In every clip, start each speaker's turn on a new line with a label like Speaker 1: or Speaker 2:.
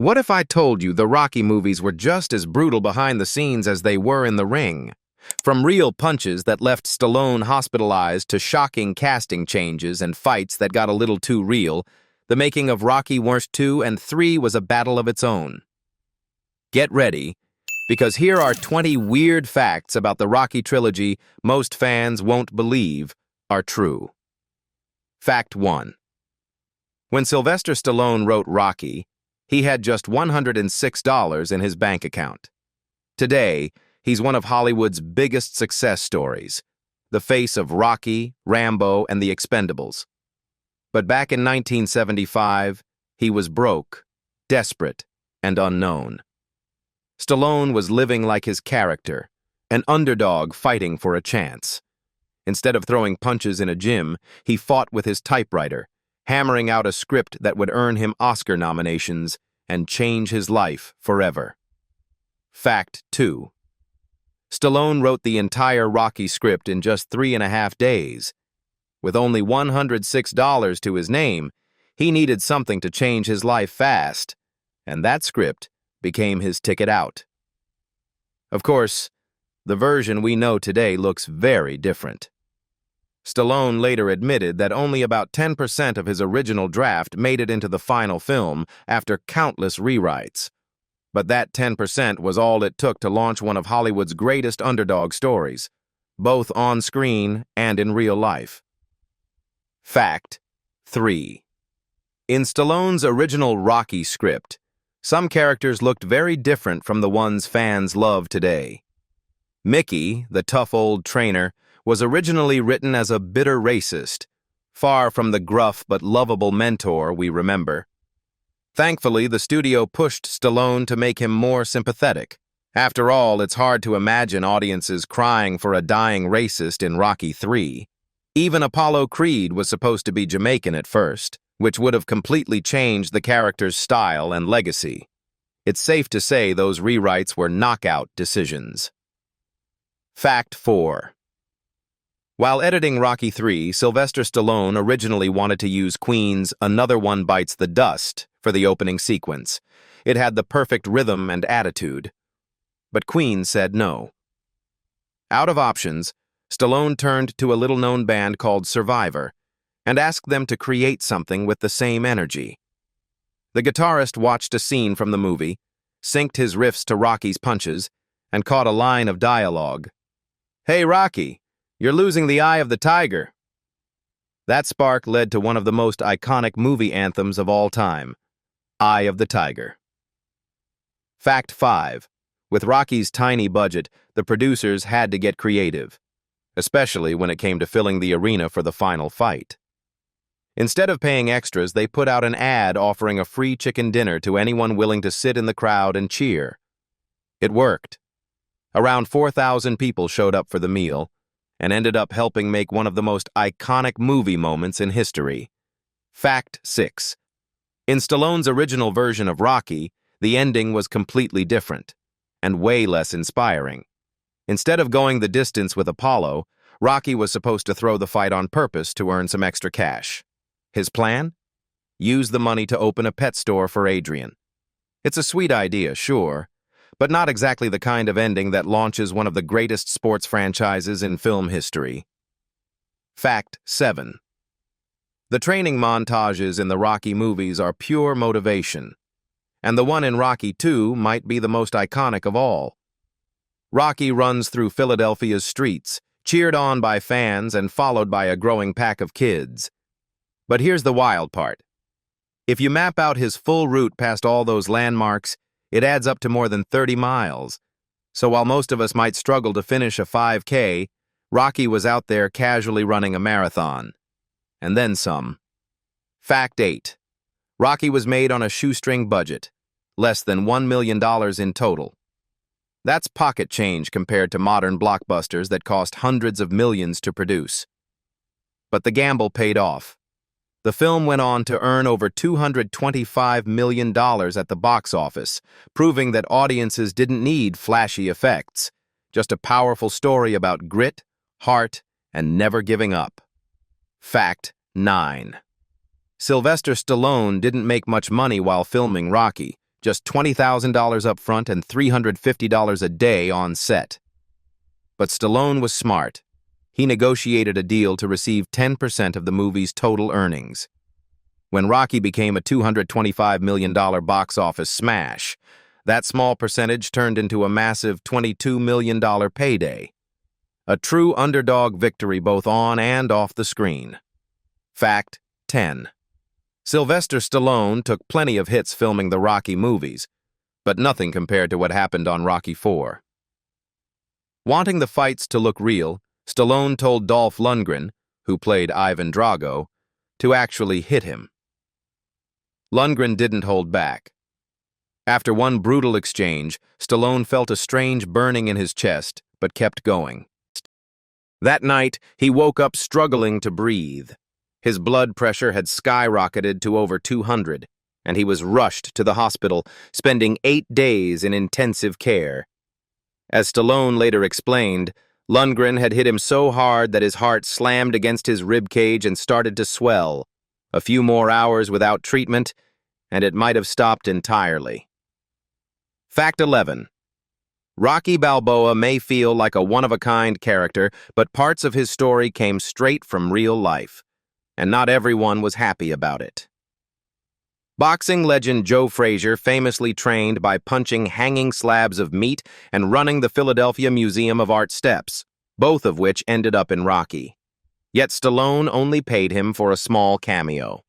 Speaker 1: What if I told you the Rocky movies were just as brutal behind the scenes as they were in the ring? From real punches that left Stallone hospitalized to shocking casting changes and fights that got a little too real, the making of Rocky Worst 2 and 3 was a battle of its own. Get ready, because here are 20 weird facts about the Rocky trilogy most fans won't believe are true. Fact 1. When Sylvester Stallone wrote Rocky, he had just $106 in his bank account. Today, he's one of Hollywood's biggest success stories, the face of Rocky, Rambo, and The Expendables. But back in 1975, he was broke, desperate, and unknown. Stallone was living like his character, an underdog fighting for a chance. Instead of throwing punches in a gym, he fought with his typewriter, hammering out a script that would earn him Oscar nominations and change his life forever. Fact 2. Stallone wrote the entire Rocky script in just 3.5 days. With only $106 to his name, he needed something to change his life fast, and that script became his ticket out. Of course, the version we know today looks very different. Stallone later admitted that only about 10% of his original draft made it into the final film after countless rewrites. But that 10% was all it took to launch one of Hollywood's greatest underdog stories, both on screen and in real life. Fact 3. In Stallone's original Rocky script, some characters looked very different from the ones fans love today. Mickey, the tough old trainer, was originally written as a bitter racist, far from the gruff but lovable mentor we remember. Thankfully, the studio pushed Stallone to make him more sympathetic. After all, it's hard to imagine audiences crying for a dying racist in Rocky III. Even Apollo Creed was supposed to be Jamaican at first, which would have completely changed the character's style and legacy. It's safe to say those rewrites were knockout decisions. Fact 4. While editing Rocky III, Sylvester Stallone originally wanted to use Queen's Another One Bites the Dust for the opening sequence. It had the perfect rhythm and attitude. But Queen said no. Out of options, Stallone turned to a little-known band called Survivor and asked them to create something with the same energy. The guitarist watched a scene from the movie, synced his riffs to Rocky's punches, and caught a line of dialogue. "Hey, Rocky, you're losing the eye of the tiger." That spark led to one of the most iconic movie anthems of all time, Eye of the Tiger. Fact 5. With Rocky's tiny budget, the producers had to get creative, especially when it came to filling the arena for the final fight. Instead of paying extras, they put out an ad offering a free chicken dinner to anyone willing to sit in the crowd and cheer. It worked. Around 4,000 people showed up for the meal, and ended up helping make one of the most iconic movie moments in history. Fact 6. In Stallone's original version of Rocky, the ending was completely different, and way less inspiring. Instead of going the distance with Apollo, Rocky was supposed to throw the fight on purpose to earn some extra cash. His plan? Use the money to open a pet store for Adrian. It's a sweet idea, sure, but not exactly the kind of ending that launches one of the greatest sports franchises in film history. Fact 7. The training montages in the Rocky movies are pure motivation, and the one in Rocky II might be the most iconic of all. Rocky runs through Philadelphia's streets, cheered on by fans and followed by a growing pack of kids. But here's the wild part. If you map out his full route past all those landmarks, it adds up to more than 30 miles. So while most of us might struggle to finish a 5K, Rocky was out there casually running a marathon. And then some. Fact 8. Rocky was made on a shoestring budget, less than $1 million in total. That's pocket change compared to modern blockbusters that cost hundreds of millions to produce. But the gamble paid off. The film went on to earn over $225 million at the box office, proving that audiences didn't need flashy effects, just a powerful story about grit, heart, and never giving up. Fact 9. Sylvester Stallone didn't make much money while filming Rocky, just $20,000 up front and $350 a day on set. But Stallone was smart. He negotiated a deal to receive 10% of the movie's total earnings. When Rocky became a $225 million box office smash, that small percentage turned into a massive $22 million payday. A true underdog victory both on and off the screen. Fact 10. Sylvester Stallone took plenty of hits filming the Rocky movies, but nothing compared to what happened on Rocky IV. Wanting the fights to look real, Stallone told Dolph Lundgren, who played Ivan Drago, to actually hit him. Lundgren didn't hold back. After one brutal exchange, Stallone felt a strange burning in his chest, but kept going. That night, he woke up struggling to breathe. His blood pressure had skyrocketed to over 200, and he was rushed to the hospital, spending 8 days in intensive care. As Stallone later explained, Lundgren had hit him so hard that his heart slammed against his ribcage and started to swell. A few more hours without treatment, and it might have stopped entirely. Fact 11. Rocky Balboa may feel like a one-of-a-kind character, but parts of his story came straight from real life, and not everyone was happy about it. Boxing legend Joe Frazier famously trained by punching hanging slabs of meat and running the Philadelphia Museum of Art steps, both of which ended up in Rocky. Yet Stallone only paid him for a small cameo.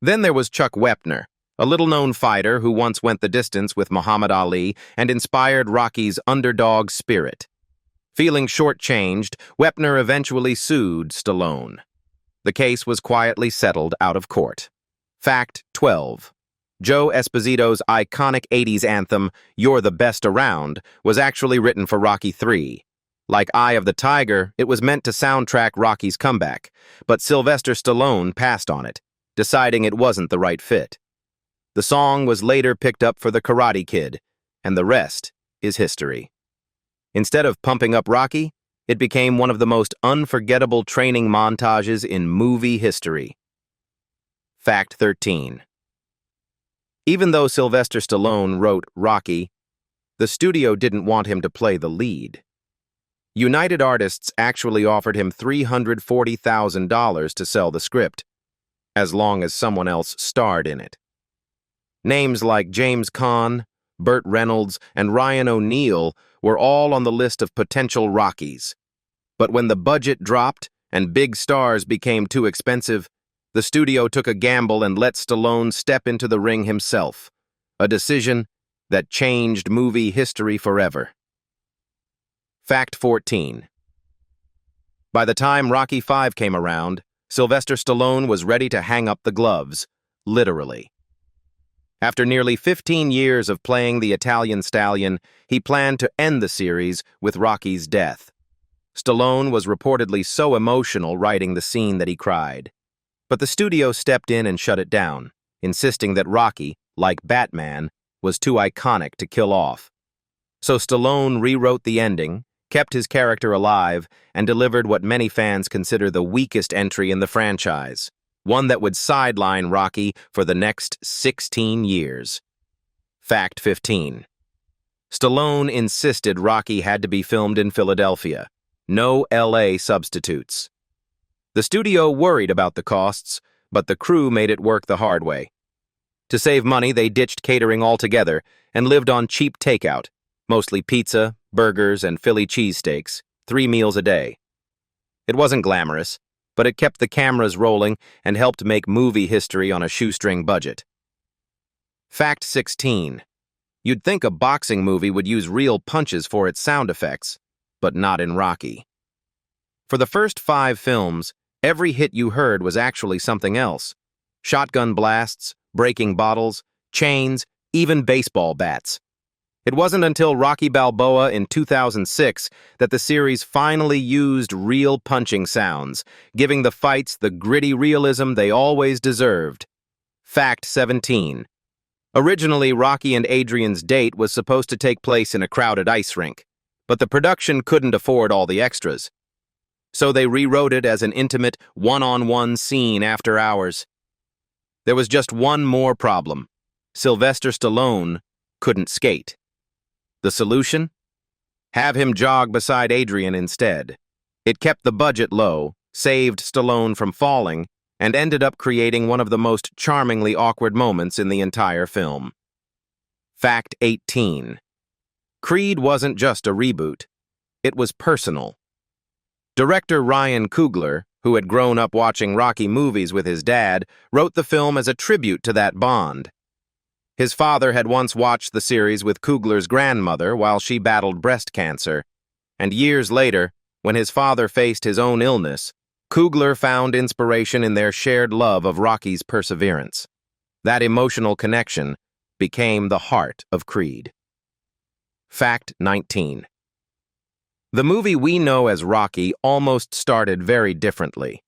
Speaker 1: Then there was Chuck Wepner, a little-known fighter who once went the distance with Muhammad Ali and inspired Rocky's underdog spirit. Feeling shortchanged, Wepner eventually sued Stallone. The case was quietly settled out of court. Fact 12. Joe Esposito's iconic 80s anthem, "You're the Best Around," was actually written for Rocky III. Like Eye of the Tiger, it was meant to soundtrack Rocky's comeback, but Sylvester Stallone passed on it, deciding it wasn't the right fit. The song was later picked up for The Karate Kid, and the rest is history. Instead of pumping up Rocky, it became one of the most unforgettable training montages in movie history. Fact 13. Even though Sylvester Stallone wrote Rocky, the studio didn't want him to play the lead. United Artists actually offered him $340,000 to sell the script, as long as someone else starred in it. Names like James Caan, Burt Reynolds, and Ryan O'Neal were all on the list of potential Rockies. But when the budget dropped and big stars became too expensive, the studio took a gamble and let Stallone step into the ring himself, a decision that changed movie history forever. Fact 14. By the time Rocky V came around, Sylvester Stallone was ready to hang up the gloves, literally. After nearly 15 years of playing the Italian stallion, he planned to end the series with Rocky's death. Stallone was reportedly so emotional writing the scene that he cried. But the studio stepped in and shut it down, insisting that Rocky, like Batman, was too iconic to kill off. So Stallone rewrote the ending, kept his character alive, and delivered what many fans consider the weakest entry in the franchise. One that would sideline Rocky for the next 16 years. Fact 15. Stallone insisted Rocky had to be filmed in Philadelphia. No LA substitutes. The studio worried about the costs, but the crew made it work the hard way. To save money, they ditched catering altogether and lived on cheap takeout, mostly pizza, burgers, and Philly cheesesteaks, 3 meals a day. It wasn't glamorous, but it kept the cameras rolling and helped make movie history on a shoestring budget. Fact 16. You'd think a boxing movie would use real punches for its sound effects, but not in Rocky. For the first 5 films, every hit you heard was actually something else. Shotgun blasts, breaking bottles, chains, even baseball bats. It wasn't until Rocky Balboa in 2006 that the series finally used real punching sounds, giving the fights the gritty realism they always deserved. Fact 17. Originally, Rocky and Adrian's date was supposed to take place in a crowded ice rink, but the production couldn't afford all the extras. So they rewrote it as an intimate, one-on-one scene after hours. There was just one more problem. Sylvester Stallone couldn't skate. The solution? Have him jog beside Adrian instead. It kept the budget low, saved Stallone from falling, and ended up creating one of the most charmingly awkward moments in the entire film. Fact 18. Creed wasn't just a reboot. It was personal. Director Ryan Coogler, who had grown up watching Rocky movies with his dad, wrote the film as a tribute to that bond. His father had once watched the series with Coogler's grandmother while she battled breast cancer, and years later, when his father faced his own illness, Coogler found inspiration in their shared love of Rocky's perseverance. That emotional connection became the heart of Creed. Fact 19. The movie we know as Rocky almost started very differently.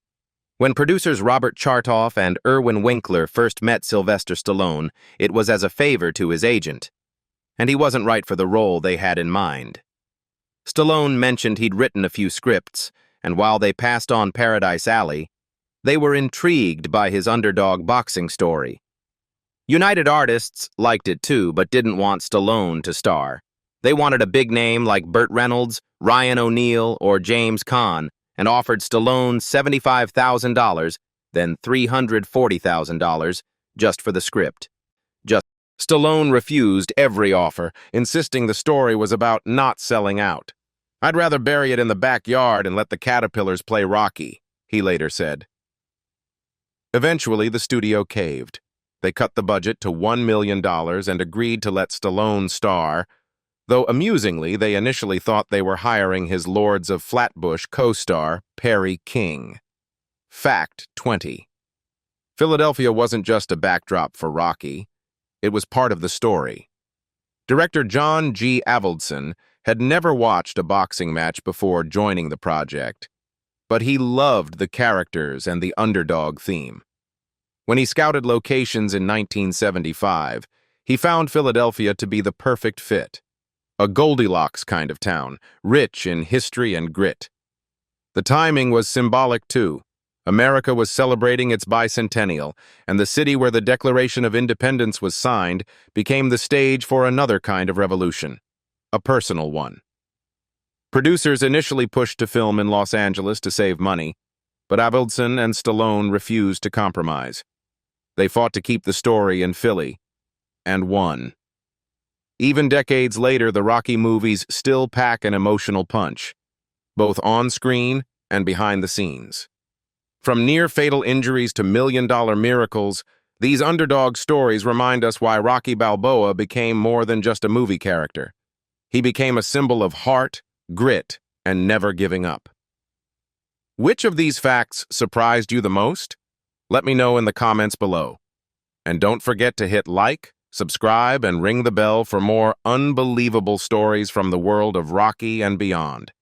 Speaker 1: When producers Robert Chartoff and Irwin Winkler first met Sylvester Stallone, it was as a favor to his agent, and he wasn't right for the role they had in mind. Stallone mentioned he'd written a few scripts, and while they passed on Paradise Alley, they were intrigued by his underdog boxing story. United Artists liked it too, but didn't want Stallone to star. They wanted a big name like Burt Reynolds, Ryan O'Neal, or James Caan, and offered Stallone $75,000, then $340,000, just for the script. Stallone refused every offer, insisting the story was about not selling out. "I'd rather bury it in the backyard and let the caterpillars play Rocky," he later said. Eventually, the studio caved. They cut the budget to $1 million and agreed to let Stallone star, though amusingly, they initially thought they were hiring his Lords of Flatbush co-star, Perry King. Fact 20. Philadelphia wasn't just a backdrop for Rocky. It was part of the story. Director John G. Avildsen had never watched a boxing match before joining the project, but he loved the characters and the underdog theme. When he scouted locations in 1975, he found Philadelphia to be the perfect fit. A Goldilocks kind of town, rich in history and grit. The timing was symbolic too. America was celebrating its bicentennial, and the city where the Declaration of Independence was signed became the stage for another kind of revolution, a personal one. Producers initially pushed to film in Los Angeles to save money, but Avildsen and Stallone refused to compromise. They fought to keep the story in Philly, and won. Even decades later, the Rocky movies still pack an emotional punch, both on screen and behind the scenes. From near-fatal injuries to million-dollar miracles, these underdog stories remind us why Rocky Balboa became more than just a movie character. He became a symbol of heart, grit, and never giving up. Which of these facts surprised you the most? Let me know in the comments below. And don't forget to hit like, subscribe, and ring the bell for more unbelievable stories from the world of Rocky and beyond.